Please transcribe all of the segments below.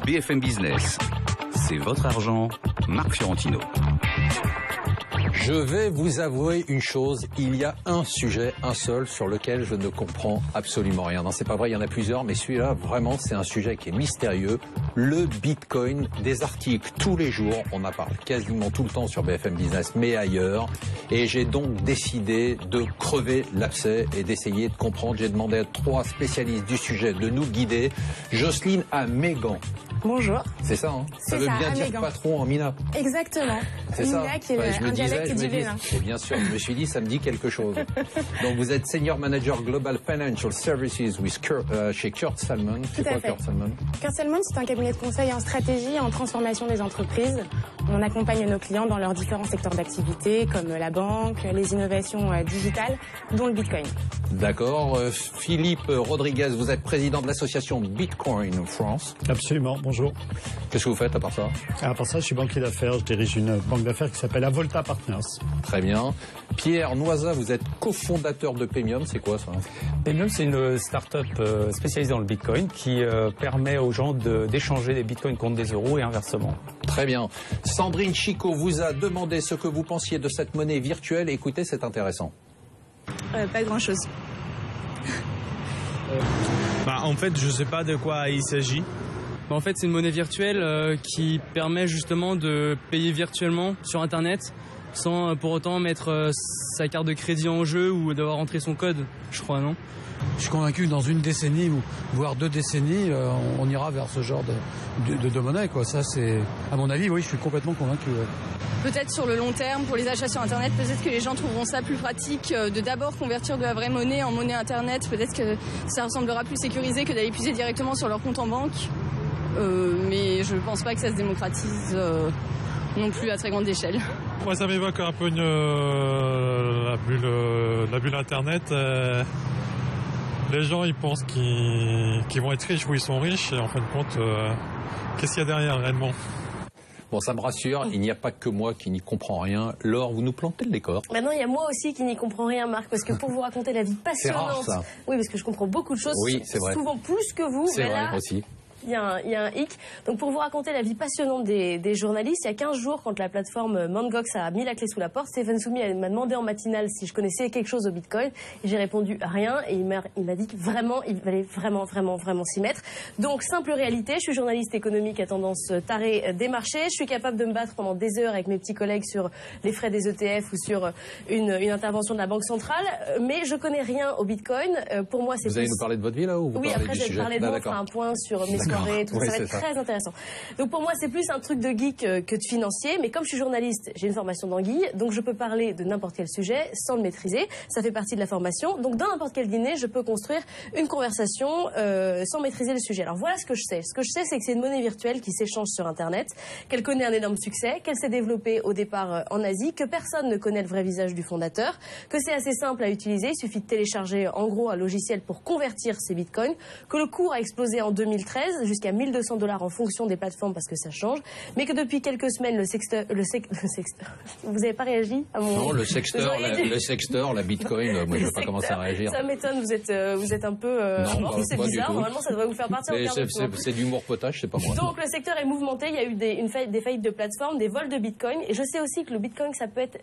BFM Business. C'est votre argent, Marc Fiorentino. Je vais vous avouer une chose, il y a un sujet, un seul, sur lequel je ne comprends absolument rien. Non, c'est pas vrai, il y en a plusieurs, mais celui-là, vraiment, c'est un sujet qui est mystérieux. Le Bitcoin, des articles tous les jours, on en parle quasiment tout le temps sur BFM Business, mais ailleurs. Et j'ai donc décidé de crever l'abcès et d'essayer de comprendre. J'ai demandé à 3 spécialistes du sujet de nous guider. Jocelyne Amégan. Bonjour. C'est ça, hein? Ça veut bien dire patron en Mina. Exactement. C'est ça. Mina qui est un dialecte du Bénin. Et bien sûr, je me suis dit, ça me dit quelque chose. Donc vous êtes Senior Manager Global Financial Services chez Kurt Salmon. Tout à fait. Kurt Salmon? Kurt Salmon, c'est un cabinet de conseil en stratégie et en transformation des entreprises. On accompagne nos clients dans leurs différents secteurs d'activité, comme la banque, les innovations digitales, dont le Bitcoin. D'accord. Philippe Rodriguez, vous êtes président de l'association Bitcoin France. Absolument, bonjour. Qu'est-ce que vous faites à part ça? À part ça, je suis banquier d'affaires, je dirige une banque d'affaires qui s'appelle Avolta Partners. Très bien. Pierre Noisa, vous êtes cofondateur de Paymium, c'est quoi ça? Paymium, c'est une start-up spécialisée dans le Bitcoin qui permet aux gens d'échanger des Bitcoins contre des euros et inversement. Très bien. Sandrine Chico vous a demandé ce que vous pensiez de cette monnaie virtuelle. Écoutez, c'est intéressant. Pas grand-chose. En fait, je sais pas de quoi il s'agit. En fait, c'est une monnaie virtuelle qui permet justement de payer virtuellement sur Internet sans pour autant mettre sa carte de crédit en jeu ou devoir entrer son code, je crois, non? Je suis convaincu que dans une décennie, voire 2 décennies, on ira vers ce genre de monnaie, quoi. Ça, c'est, à mon avis, oui, je suis complètement convaincu. Ouais. Peut-être sur le long terme, pour les achats sur Internet, peut-être que les gens trouveront ça plus pratique de d'abord convertir de la vraie monnaie en monnaie Internet. Peut-être que ça ressemblera plus sécurisé que d'aller puiser directement sur leur compte en banque. Mais je pense pas que ça se démocratise non plus à très grande échelle. Moi, ça m'évoque un peu la bulle Internet. Les gens, ils pensent qu'ils vont être riches où ils sont riches. Et en fin de compte, qu'est-ce qu'il y a derrière réellement? Bon, ça me rassure, il n'y a pas que moi qui n'y comprends rien. Laure, vous nous plantez le décor. Maintenant, il y a moi aussi qui n'y comprends rien, Marc, parce que pour vous raconter la vie passionnante... C'est rare, ça. Oui, parce que je comprends beaucoup de choses, oui, c'est vrai. Souvent plus que vous. C'est mais vrai, là, aussi. Il y a un hic. Donc pour vous raconter la vie passionnante des journalistes, il y a 15 jours, quand la plateforme Mangox a mis la clé sous la porte, Stéphane Soumy m'a demandé en matinale si je connaissais quelque chose au Bitcoin. Et j'ai répondu rien. Et il m'a dit que vraiment, il fallait vraiment s'y mettre. Donc simple réalité, je suis journaliste économique à tendance tarée des marchés. Je suis capable de me battre pendant des heures avec mes petits collègues sur les frais des ETF ou sur une intervention de la Banque centrale. Mais je connais rien au Bitcoin. Pour moi, c'est Vous allez nous parler de votre vie là ou vous Oui, parlez après du je vais sujet? parler de moi, faire un point sur mes soirées, tout ça va être très intéressant. Donc pour moi, c'est plus un truc de geek que de financier, mais comme je suis journaliste, j'ai une formation d'anguille, donc je peux parler de n'importe quel sujet sans le maîtriser. Ça fait partie de la formation. Donc dans n'importe quel dîner, je peux construire une conversation sans maîtriser le sujet. Alors voilà ce que je sais. Ce que je sais, c'est que c'est une monnaie virtuelle qui s'échange sur Internet, qu'elle connaît un énorme succès, qu'elle s'est développée au départ en Asie, que personne ne connaît le vrai visage du fondateur, que c'est assez simple à utiliser. Il suffit de télécharger en gros un logiciel pour convertir ses bitcoins, que le cours a explosé en 2013 jusqu'à 1200 $ en fonction des plateformes parce que ça change, mais que depuis quelques semaines le sexteur, vous n'avez pas réagi à mon... Non, le sexteur, la bitcoin, moi je ne vais pas commencer à réagir. Ça m'étonne, vous êtes un peu... non, c'est bizarre, normalement ça devrait vous faire partir au c'est du l'humour potage, c'est pas moi. Donc le secteur est mouvementé, il y a eu des faillites de plateformes, des vols de bitcoin, et je sais aussi que le bitcoin ça peut être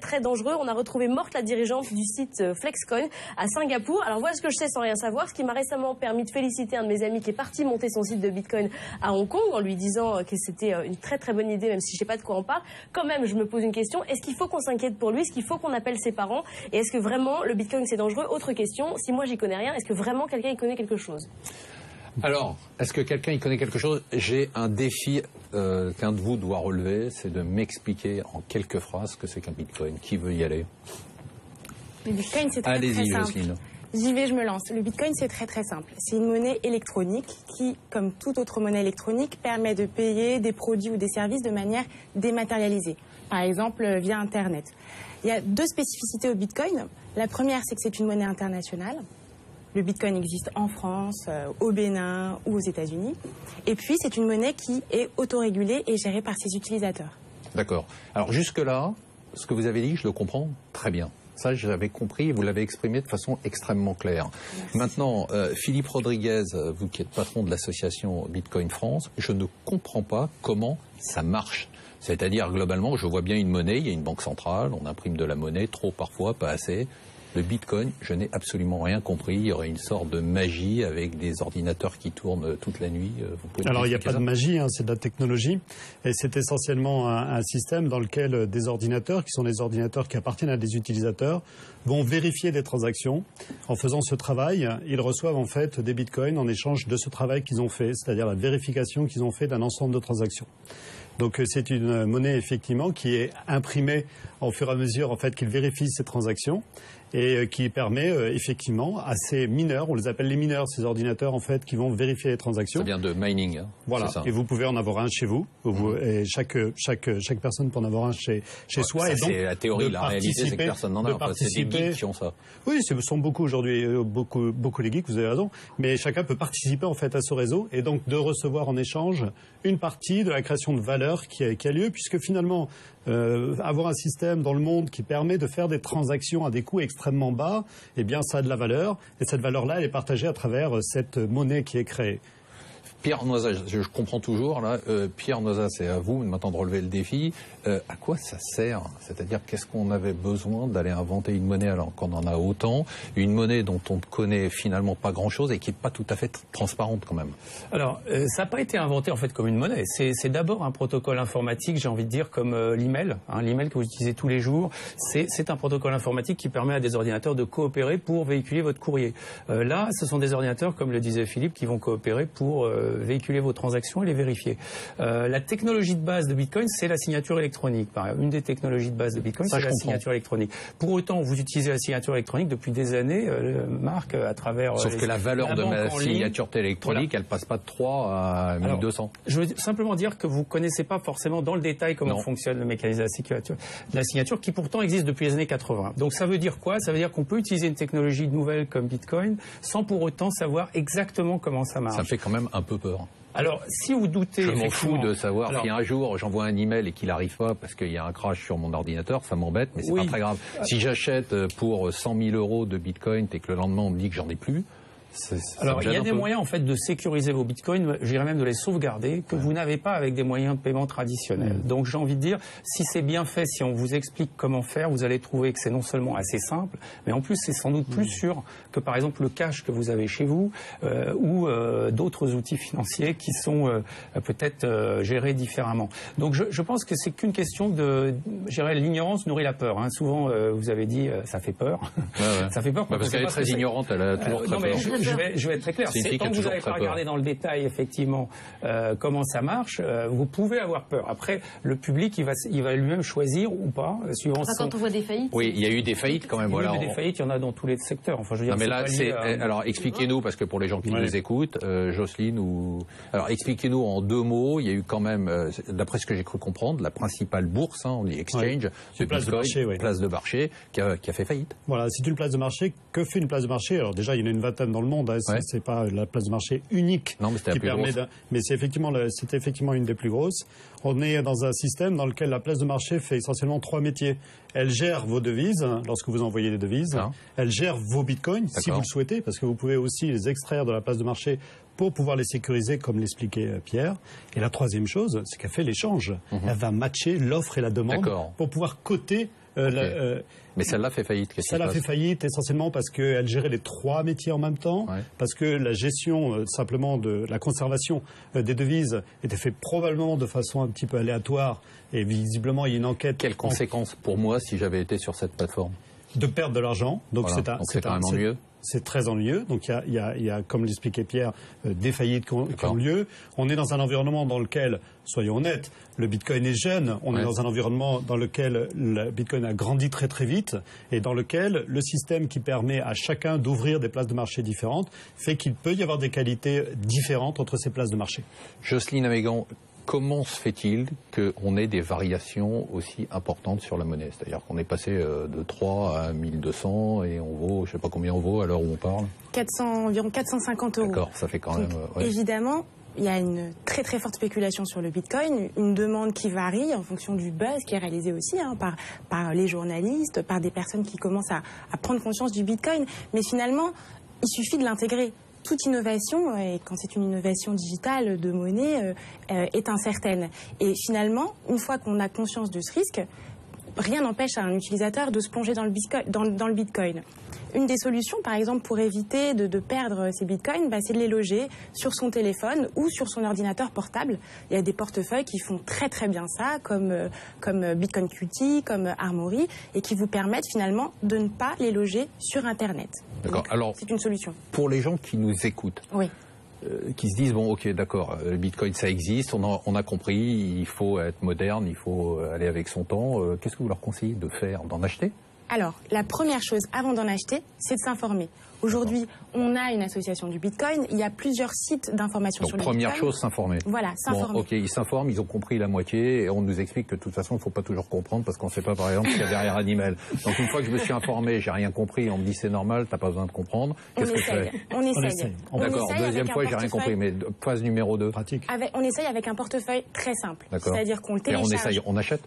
très dangereux. On a retrouvé morte la dirigeante du site Flexcoin à Singapour. Alors voilà ce que je sais sans rien savoir, ce qui m'a récemment permis de féliciter un de mes amis qui est parti monter son site de bitcoin à Hong Kong en lui disant que c'était une très bonne idée, même si je sais pas de quoi on parle. Quand même, je me pose une question, est-ce qu'il faut qu'on s'inquiète pour lui? Est-ce qu'il faut qu'on appelle ses parents? Et est-ce que vraiment le bitcoin c'est dangereux? Autre question, si moi j'y connais rien, est-ce que vraiment quelqu'un y connaît quelque chose? Alors, est-ce que quelqu'un y connaît quelque chose? J'ai un défi qu'un de vous doit relever, c'est de m'expliquer en quelques phrases ce que c'est qu'un bitcoin. Qui veut y aller? Le bitcoin c'est très Allez-y, simple. Jocelyne. J'y vais, je me lance. Le bitcoin, c'est très simple. C'est une monnaie électronique qui, comme toute autre monnaie électronique, permet de payer des produits ou des services de manière dématérialisée. Par exemple, via Internet. Il y a 2 spécificités au bitcoin. La première, c'est que c'est une monnaie internationale. Le bitcoin existe en France, au Bénin ou aux États-Unis. Et puis, c'est une monnaie qui est autorégulée et gérée par ses utilisateurs. D'accord. Alors jusque-là, ce que vous avez dit, je le comprends très bien. Ça, j'avais compris, vous l'avez exprimé de façon extrêmement claire. Merci. Maintenant, Philippe Rodriguez, vous qui êtes patron de l'association Bitcoin France, je ne comprends pas comment ça marche. C'est-à-dire, globalement, je vois bien une monnaie, il y a une banque centrale, on imprime de la monnaie, trop parfois, pas assez. Le Bitcoin, je n'ai absolument rien compris. Il y aurait une sorte de magie avec des ordinateurs qui tournent toute la nuit. Alors, il n'y a pas de magie, hein, c'est de la technologie. Et c'est essentiellement un système dans lequel des ordinateurs, qui sont des ordinateurs qui appartiennent à des utilisateurs, vont vérifier des transactions. En faisant ce travail, ils reçoivent en fait des Bitcoins en échange de ce travail qu'ils ont fait, c'est-à-dire la vérification qu'ils ont fait d'un ensemble de transactions. Donc c'est une monnaie effectivement qui est imprimée au fur et à mesure en fait qu'ils vérifient ces transactions et qui permet effectivement à ces mineurs, on les appelle les mineurs, ces ordinateurs en fait qui vont vérifier les transactions. Ça vient de mining. Hein, voilà. Ça. Et vous pouvez en avoir un chez vous. Et chaque personne peut en avoir un chez soi. Ça, et donc c'est la théorie. La réalité, c'est que personne n'en a. Enfin, c'est des geeks qui ont ça. Oui, ce sont beaucoup aujourd'hui, beaucoup les geeks. Vous avez raison. Mais chacun peut participer en fait à ce réseau et donc de recevoir en échange une partie de la création de valeur qui a lieu, puisque finalement avoir un système dans le monde qui permet de faire des transactions à des coûts extrêmement bas, eh bien ça a de la valeur, et cette valeur-là, elle est partagée à travers cette monnaie qui est créée. Pierre Noisat, je comprends toujours, là, Pierre Noisat, c'est à vous maintenant de relever le défi. À quoi ça sert? C'est-à-dire, qu'est-ce qu'on avait besoin d'aller inventer une monnaie alors qu'on en a autant? Une monnaie dont on ne connaît finalement pas grand-chose et qui n'est pas tout à fait transparente quand même. Alors, ça n'a pas été inventé en fait comme une monnaie. C'est d'abord un protocole informatique, j'ai envie de dire, comme l'email. Hein, l'email que vous utilisez tous les jours, c'est un protocole informatique qui permet à des ordinateurs de coopérer pour véhiculer votre courrier. Là, ce sont des ordinateurs, comme le disait Philippe, qui vont coopérer pour véhiculer vos transactions et les vérifier. La technologie de base de Bitcoin, c'est la signature électronique. Une des technologies de base de Bitcoin, c'est la signature électronique. Pour autant, vous utilisez la signature électronique depuis des années, Marc, à travers... Sauf que la valeur de ma signature électronique, voilà, elle passe pas de 3 à 1200. Alors, je veux simplement dire que vous ne connaissez pas forcément dans le détail comment fonctionne le mécanisme de la signature, qui pourtant existe depuis les années 80. Donc ça veut dire quoi? Ça veut dire qu'on peut utiliser une technologie nouvelle comme Bitcoin sans pour autant savoir exactement comment ça marche. Ça me fait quand même un peu peur. Alors, si vous doutez... Je m'en fous de savoir si un jour j'envoie un email et qu'il n'arrive pas parce qu'il y a un crash sur mon ordinateur, ça m'embête, mais c'est pas très grave. Si j'achète pour 100 000 € de Bitcoin et que le lendemain on me dit que j'en ai plus... Alors, il y a des moyens en fait de sécuriser vos bitcoins, je dirais même de les sauvegarder, que vous n'avez pas avec des moyens de paiement traditionnels. Donc j'ai envie de dire, si c'est bien fait, si on vous explique comment faire, vous allez trouver que c'est non seulement assez simple, mais en plus c'est sans doute plus sûr que par exemple le cash que vous avez chez vous ou d'autres outils financiers qui sont peut-être gérés différemment. Donc je pense que c'est qu'une question de, je dirais, l'ignorance nourrit la peur. Hein. Souvent, vous avez dit, ça fait peur. Ça fait peur parce qu'elle est très ignorante, elle a toujours très peur. Je vais être très clair. Tant que vous n'avez pas regardé dans le détail, effectivement, comment ça marche, vous pouvez avoir peur. Après, le public, il va lui-même choisir ou pas, suivant quand on voit des faillites. Oui, il y a eu des faillites quand même. Il y a eu des faillites, il y en a dans tous les secteurs. Enfin, je veux dire, non, mais là, alors, expliquez-nous, parce que pour les gens qui nous écoutent, Jocelyne alors, expliquez-nous en 2 mots. Il y a eu quand même, d'après ce que j'ai cru comprendre, la principale bourse, on dit exchange, de place de marché, place de marché, qui a fait faillite. Voilà, c'est une place de marché. Que fait une place de marché? Alors déjà, il y en a une vingtaine dans le monde. Hein, c'est pas la place de marché unique qui permet. Mais c'est effectivement une des plus grosses. On est dans un système dans lequel la place de marché fait essentiellement 3 métiers. Elle gère vos devises lorsque vous envoyez des devises. Elle gère vos bitcoins si vous le souhaitez, parce que vous pouvez aussi les extraire de la place de marché pour pouvoir les sécuriser, comme l'expliquait Pierre. Et la troisième chose, c'est qu'elle fait l'échange. Elle va matcher l'offre et la demande pour pouvoir coter. Mais celle-là fait faillite. Celle-là fait faillite essentiellement parce qu'elle gérait les 3 métiers en même temps, parce que la gestion simplement de la conservation des devises était faite probablement de façon un petit peu aléatoire et visiblement il y a une enquête. Quelles conséquences pour moi si j'avais été sur cette plateforme? De perdre de l'argent. Donc c'est quand même ennuyeux. C'est très ennuyeux. Donc il y a, comme l'expliquait Pierre, des faillites qui ont lieu. On est dans un environnement dans lequel, soyons honnêtes, le Bitcoin est jeune. On est dans un environnement dans lequel le Bitcoin a grandi très très vite et dans lequel le système qui permet à chacun d'ouvrir des places de marché différentes fait qu'il peut y avoir des qualités différentes entre ces places de marché. Jocelyne Amégan, comment se fait-il qu'on ait des variations aussi importantes sur la monnaie? C'est-à-dire qu'on est passé de 3 à 1200 et on vaut, je ne sais pas combien on vaut à l'heure où on parle. Environ 450 €. D'accord, ça fait quand même... Évidemment, il y a une très très forte spéculation sur le Bitcoin, une demande qui varie en fonction du buzz qui est réalisé aussi par les journalistes, par des personnes qui commencent à prendre conscience du Bitcoin. Mais finalement, il suffit de l'intégrer. Toute innovation, et quand c'est une innovation digitale de monnaie, est incertaine. Et finalement, une fois qu'on a conscience de ce risque, rien n'empêche à un utilisateur de se plonger dans le Bitcoin. Une des solutions, par exemple, pour éviter de perdre ses bitcoins, c'est de les loger sur son téléphone ou sur son ordinateur portable. Il y a des portefeuilles qui font très très bien ça, comme Bitcoin QT, comme Armory, et qui vous permettent finalement de ne pas les loger sur Internet. D'accord. Alors, c'est une solution. Pour les gens qui nous écoutent, oui. Qui se disent, bon, ok, d'accord, le Bitcoin, ça existe, on a compris, il faut être moderne, il faut aller avec son temps. Qu'est-ce que vous leur conseillez de faire? D'en acheter? Alors, la première chose, avant d'en acheter, c'est de s'informer. Aujourd'hui, on a une association du Bitcoin. Il y a plusieurs sites d'information sur le Bitcoin. Donc, première chose, s'informer. Voilà, s'informer. Bon, ok, ils s'informent, ils ont compris la moitié, et on nous explique que de toute façon, il ne faut pas toujours comprendre, parce qu'on ne sait pas, par exemple, ce qu'il y a derrière un email. Donc, une fois que je me suis informé, j'ai rien compris, on me dit c'est normal, t'as pas besoin de comprendre. Qu'est-ce que je fais? On essaye. D'accord, deuxième fois, j'ai rien compris, mais phase numéro 2. Pratique. On essaye avec un portefeuille très simple. C'est-à-dire qu'on le télécharge. Et on essaye, on achète?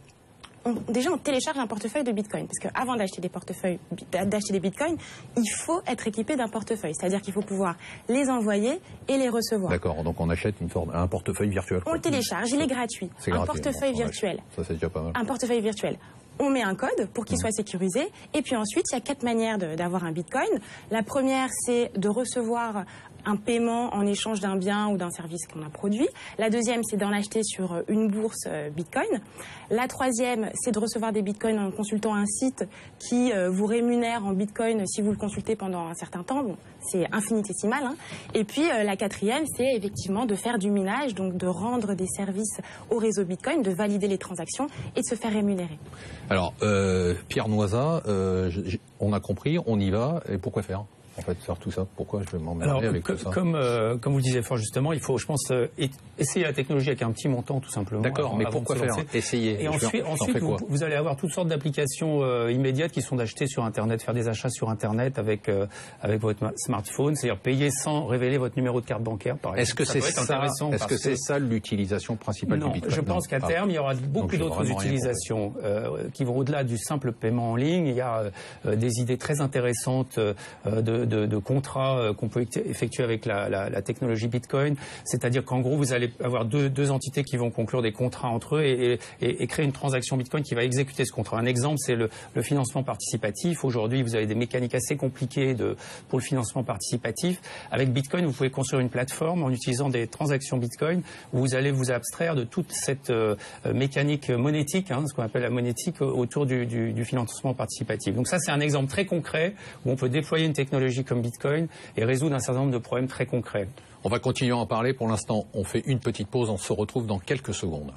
Déjà, on télécharge un portefeuille de Bitcoin. Parce qu'avant d'acheter des Bitcoins, il faut être équipé d'un portefeuille. C'est-à-dire qu'il faut pouvoir les envoyer et les recevoir. D'accord, donc on achète un portefeuille virtuel. On le télécharge, il est gratuit. Un portefeuille virtuel. Ça, c'est déjà pas mal. Un portefeuille virtuel. On met un code pour qu'il soit sécurisé. Et puis ensuite, il y a 4 manières d'avoir un Bitcoin. La première, c'est de recevoir un paiement en échange d'un bien ou d'un service qu'on a produit. La deuxième, c'est d'en acheter sur une bourse Bitcoin. La troisième, c'est de recevoir des Bitcoins en consultant un site qui vous rémunère en Bitcoin si vous le consultez pendant un certain temps. Bon, c'est infinitésimal. Et puis la quatrième, c'est effectivement de faire du minage, donc de rendre des services au réseau Bitcoin, de valider les transactions et de se faire rémunérer. Alors, Pierre Noisa, on a compris, on y va, et pourquoi faire? En fait, faire tout ça, pourquoi je vais m'emmerder avec tout ça? Comme vous le disiez fort justement, il faut, je pense, essayer la technologie avec un petit montant, tout simplement. D'accord, mais pourquoi faire? Essayer. Et ensuite vous allez avoir toutes sortes d'applications immédiates qui sont d'acheter sur Internet, faire des achats sur Internet avec votre smartphone, c'est-à-dire payer sans révéler votre numéro de carte bancaire, par exemple. Est-ce que c'est ça l'utilisation principale du Bitcoin? Je pense qu'à terme, il y aura beaucoup d'autres utilisations qui vont au-delà du simple paiement en ligne. Il y a des idées très intéressantes de contrats qu'on peut effectuer avec la technologie Bitcoin. C'est-à-dire qu'en gros, vous allez avoir deux entités qui vont conclure des contrats entre eux et créer une transaction Bitcoin qui va exécuter ce contrat. Un exemple, c'est le financement participatif. Aujourd'hui, vous avez des mécaniques assez compliquées pour le financement participatif. Avec Bitcoin, vous pouvez construire une plateforme en utilisant des transactions Bitcoin où vous allez vous abstraire de toute cette mécanique monétique, ce qu'on appelle la monétique, autour du financement participatif. Donc ça, c'est un exemple très concret où on peut déployer une technologie comme Bitcoin et résoudre un certain nombre de problèmes très concrets. On va continuer à en parler. Pour l'instant, on fait une petite pause. On se retrouve dans quelques secondes.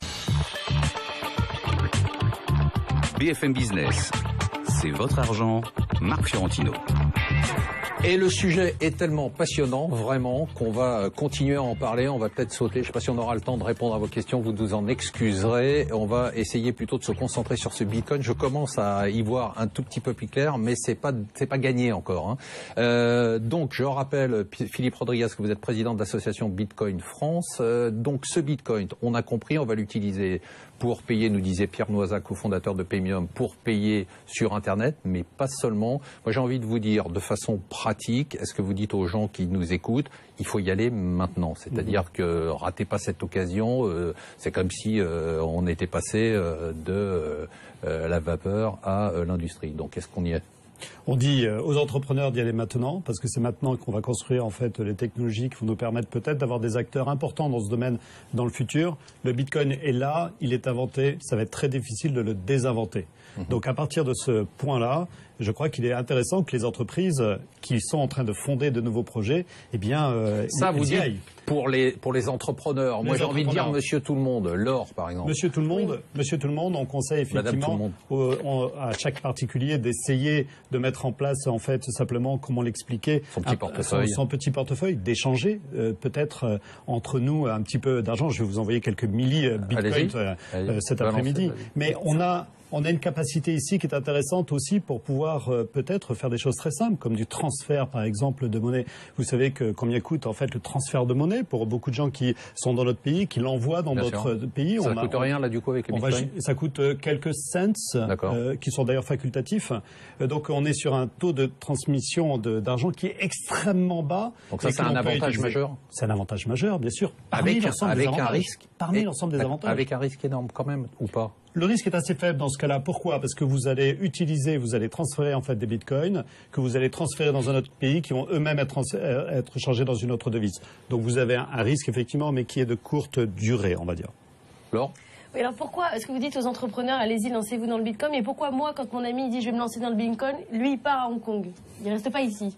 BFM Business, c'est votre argent, Marc Fiorentino. Et le sujet est tellement passionnant, vraiment, qu'on va continuer à en parler. On va peut-être sauter. Je ne sais pas si on aura le temps de répondre à vos questions. Vous nous en excuserez. On va essayer plutôt de se concentrer sur ce Bitcoin. Je commence à y voir un tout petit peu plus clair, mais c'est pas gagné encore. Donc, je rappelle, Philippe Rodriguez, que vous êtes président de l'association Bitcoin France. Donc, ce Bitcoin, on a compris, on va l'utiliser pour payer, nous disait Pierre Noisa, cofondateur de Paymium, pour payer sur Internet, mais pas seulement. Moi, j'ai envie de vous dire, de façon pratique, est-ce que vous dites aux gens qui nous écoutent, il faut y aller maintenant. C'est-à-dire que ratez pas cette occasion. C'est comme si on était passé de la vapeur à l'industrie. Donc, est-ce qu'on y est? On dit aux entrepreneurs d'y aller maintenant, parce que c'est maintenant qu'on va construire en fait les technologies qui vont nous permettre peut-être d'avoir des acteurs importants dans ce domaine dans le futur. Le Bitcoin est là, il est inventé, ça va être très difficile de le désinventer. Donc à partir de ce point-là, je crois qu'il est intéressant que les entreprises qui sont en train de fonder de nouveaux projets, eh bien, ça vous dites pour les entrepreneurs. Moi, j'ai envie de dire Monsieur Tout le Monde, Laure par exemple. Monsieur Tout le Monde, Monsieur Tout le Monde, on conseille effectivement à chaque particulier d'essayer de mettre en place en fait simplement, comment l'expliquer, son petit portefeuille, d'échanger peut-être entre nous un petit peu d'argent. Je vais vous envoyer quelques milli bitcoins cet après-midi. Mais on a On a une capacité ici qui est intéressante aussi pour pouvoir peut-être faire des choses très simples, comme du transfert, par exemple, de monnaie. Vous savez que combien coûte en fait le transfert de monnaie pour beaucoup de gens qui sont dans notre pays, qui l'envoient dans d'autres pays. Ça coûte rien là du coup avec les bitcoins. Ça coûte quelques cents, qui sont d'ailleurs facultatifs. Donc on est sur un taux de transmission d'argent qui est extrêmement bas. Donc ça c'est un avantage majeur. C'est un avantage majeur, bien sûr. Avec un risque. Parmi l'ensemble des avantages. Avec un risque énorme quand même, ou pas? Le risque est assez faible dans ce cas-là. Pourquoi? Parce que vous allez transférer en fait des bitcoins que vous allez transférer dans un autre pays qui vont eux-mêmes être changés dans une autre devise. Donc vous avez un risque effectivement, mais qui est de courte durée, on va dire. Laure? Oui, alors pourquoi est-ce que vous dites aux entrepreneurs, allez-y, lancez-vous dans le Bitcoin, mais pourquoi moi, quand mon ami dit je vais me lancer dans le Bitcoin, lui il part à Hong Kong, il ne reste pas ici?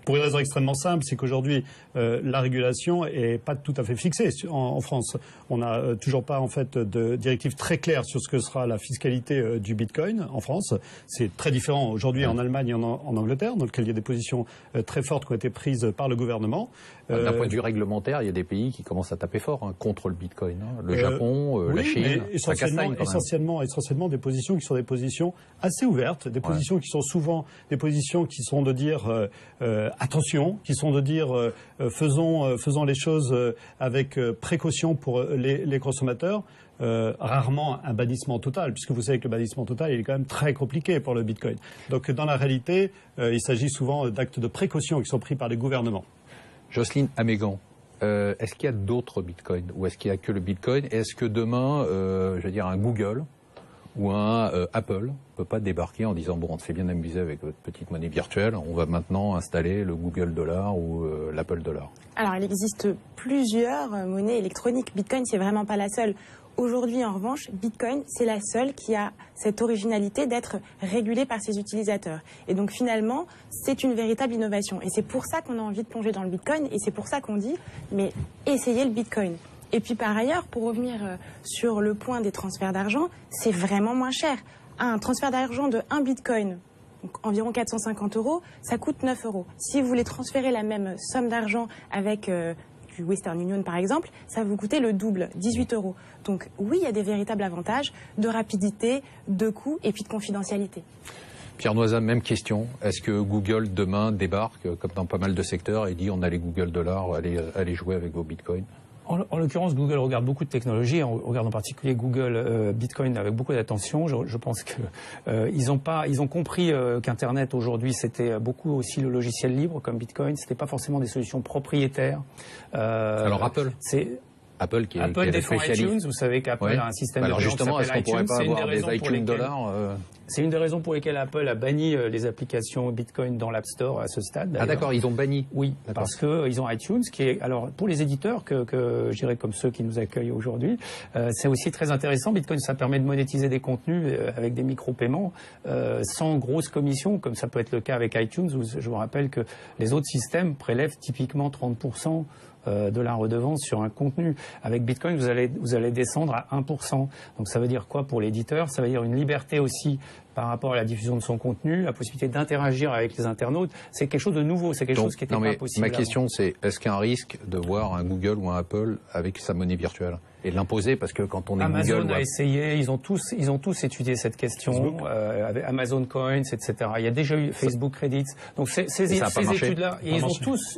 Pour une raison extrêmement simple, c'est qu'aujourd'hui la régulation est pas tout à fait fixée en France. On n'a toujours pas en fait de directive très claire sur ce que sera la fiscalité du Bitcoin en France. C'est très différent aujourd'hui en Allemagne et en Angleterre, dans lequel il y a des positions très fortes qui ont été prises par le gouvernement. D'un point de vue réglementaire, il y a des pays qui commencent à taper fort contre le Bitcoin. Le Japon, la Chine, ça castagne quand même. Essentiellement des positions qui sont des positions assez ouvertes, des positions qui sont souvent des positions qui sont de dire attention, qui sont de dire faisons les choses avec précaution pour les consommateurs. Rarement un bannissement total, puisque vous savez que le bannissement total il est quand même très compliqué pour le Bitcoin. Donc dans la réalité, il s'agit souvent d'actes de précaution qui sont pris par les gouvernements. Jocelyne Amégan, est-ce qu'il y a d'autres bitcoins ou est-ce qu'il n'y a que le bitcoin? Est-ce que demain, je veux dire, un Google ou un Apple ne peut pas débarquer en disant bon, on s'est bien amusé avec votre petite monnaie virtuelle, on va maintenant installer le Google Dollar ou l'Apple Dollar? Alors, il existe plusieurs monnaies électroniques. Bitcoin, c'est vraiment pas la seule. Aujourd'hui, en revanche, Bitcoin, c'est la seule qui a cette originalité d'être régulée par ses utilisateurs. Et donc, finalement, c'est une véritable innovation. Et c'est pour ça qu'on a envie de plonger dans le Bitcoin. Et c'est pour ça qu'on dit, mais essayez le Bitcoin. Et puis, par ailleurs, pour revenir sur le point des transferts d'argent, c'est vraiment moins cher. Un transfert d'argent de 1 Bitcoin, donc environ 450 €, ça coûte 9 €. Si vous voulez transférer la même somme d'argent avec du Western Union par exemple, ça va vous coûter le double, 18 €. Donc oui, il y a des véritables avantages de rapidité, de coût et puis de confidentialité. Pierre Noisa, même question. Est-ce que Google demain débarque, comme dans pas mal de secteurs, et dit on a les Google Dollars, allez jouer avec vos bitcoins? En l'occurrence, Google regarde beaucoup de technologies. On regarde en particulier Google Bitcoin avec beaucoup d'attention. Je pense que ils ont compris qu'Internet aujourd'hui c'était beaucoup aussi le logiciel libre comme Bitcoin. C'était pas forcément des solutions propriétaires. Alors Apple, Apple qui défend iTunes. Vous savez qu'Apple a un système de paiement qui s'appelle iTunes. Est-ce qu'on pourrait pas avoir des iTunes dollars? C'est une des raisons pour lesquelles Apple a banni les applications Bitcoin dans l'App Store à ce stade. Ah d'accord, ils ont banni. Oui, parce que ils ont iTunes, qui est alors pour les éditeurs que je dirais comme ceux qui nous accueillent aujourd'hui, c'est aussi très intéressant. Bitcoin, ça permet de monétiser des contenus avec des micro-paiements sans grosse commission, comme ça peut être le cas avec iTunes. Où je vous rappelle que les autres systèmes prélèvent typiquement 30% de la redevance sur un contenu. Avec Bitcoin, vous allez descendre à 1%. Donc ça veut dire quoi pour l'éditeur? Ça veut dire une liberté aussi par rapport à la diffusion de son contenu, la possibilité d'interagir avec les internautes. C'est quelque chose de nouveau, c'est quelque chose qui n'était pas possible. Ma question c'est, est-ce qu'il y a un risque de voir un Google ou un Apple avec sa monnaie virtuelle et de l'imposer, parce que quand on est Amazon Google... a essayé, ils ont tous étudié cette question, avec Amazon Coins, etc. Il y a déjà eu Facebook Credits. Donc ces études-là,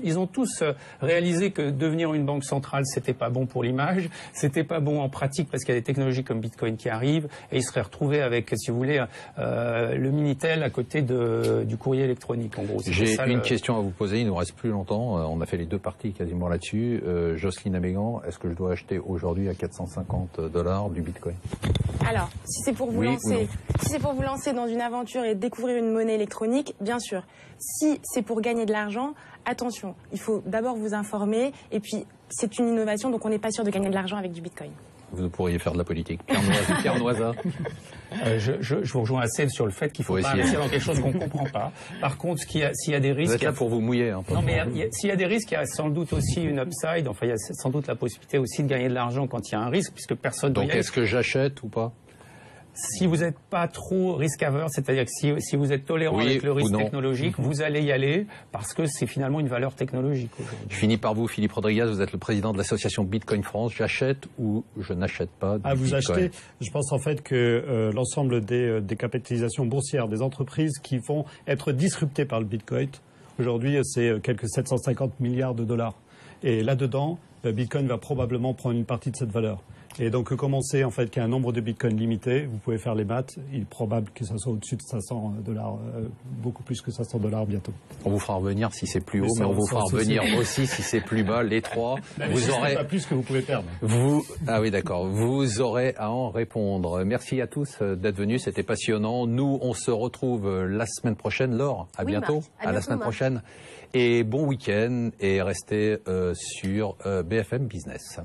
ils ont tous réalisé que devenir une banque centrale, c'était pas bon pour l'image, c'était pas bon en pratique parce qu'il y a des technologies comme Bitcoin qui arrivent, et ils seraient retrouvés avec, si vous voulez, le Minitel à côté du courrier électronique, en gros. J'ai une question à vous poser, il nous reste plus longtemps, on a fait les deux parties quasiment là-dessus. Jocelyne Amégan, est-ce que je dois acheter aujourd'hui à 450 $ du Bitcoin? Alors, si c'est pour vous lancer dans une aventure et découvrir une monnaie électronique, bien sûr. Si c'est pour gagner de l'argent, attention, il faut d'abord vous informer, et puis c'est une innovation, donc on n'est pas sûr de gagner de l'argent avec du Bitcoin. Vous pourriez faire de la politique. Pierre Noisa. Je vous rejoins assez sur le fait qu'il faut pas investir dans quelque chose qu'on ne comprend pas. Par contre, s'il y a des risques... Vous êtes là pour vous mouiller. Hein, non, mais s'il y a des risques, il y a sans doute aussi une upside. Enfin, il y a sans doute la possibilité aussi de gagner de l'argent quand il y a un risque, puisque personne... Donc, est-ce que j'achète ou pas? Si vous n'êtes pas trop risk-averse, c'est-à-dire que si vous êtes tolérant avec le risque technologique, vous allez y aller parce que c'est finalement une valeur technologique aujourd'hui. Je finis par vous, Philippe Rodriguez, vous êtes le président de l'association Bitcoin France. J'achète ou je n'achète pas de vous Bitcoin? achetez. Je pense en fait que l'ensemble des capitalisations boursières des entreprises qui vont être disruptées par le Bitcoin, aujourd'hui c'est quelques 750 milliards de dollars. Et là-dedans, Bitcoin va probablement prendre une partie de cette valeur. Et donc, comme on sait en fait qu'il y a un nombre de bitcoins limité, vous pouvez faire les maths, il est probable que ça soit au-dessus de 500 $, beaucoup plus que 500 $ bientôt. On vous fera revenir si c'est plus haut, mais on vous fera revenir aussi si c'est plus bas, les trois. Vous aurez pas plus que vous pouvez perdre. Ah oui, d'accord. Vous aurez à en répondre. Merci à tous d'être venus, c'était passionnant. Nous, on se retrouve la semaine prochaine. Laure, à bientôt. À la semaine prochaine. Et bon week-end et restez sur BFM Business.